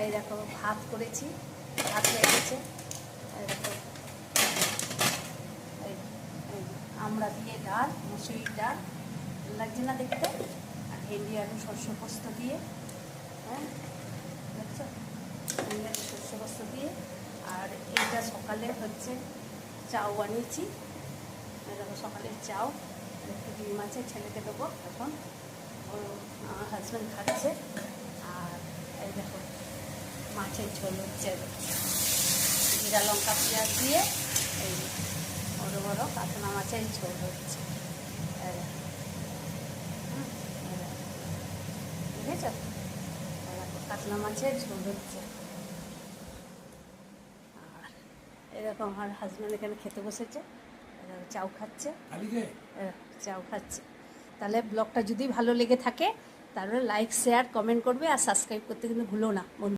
এই দেখো ভাত করেছি, ভাত হয়ে গেছে। এই দেখো আমরা দিয়ে ডাল, মুসুরির ডাল লাগছে না দেখতে, আর ভেন্ডি আলু শস্য পোস্ত দিয়ে, হ্যাঁ দেখছো, ভেন্ডি আলু শস্য পোস্ত দিয়ে। আর এইটা সকালে হচ্ছে চাউ বানিয়েছি, দেখো সকালের চাউ, একটু ডিম আছে, ছেলেকে দেবো এখন, ও আমার হাজব্যান্ড খাচ্ছে। আর এই দেখো মাছের ঝোল হচ্ছে, জিরা লঙ্কা পেঁয়াজ দিয়ে এই বড়ো বড়ো কাতলা মাছের ঝোল হচ্ছে, বুঝেছ, কাতলা মাছের ঝোল হচ্ছে। আর এরকম আমার হাজব্যান্ড এখানে খেতে বসেছে, চাউ খাচ্ছে, চাউ খাচ্ছে। তাহলে ব্লগটা যদি ভালো লেগে থাকে তাহলে লাইক শেয়ার কমেন্ট করবে, আর সাবস্ক্রাইব করতে কিন্তু ভুলো না বন্ধু।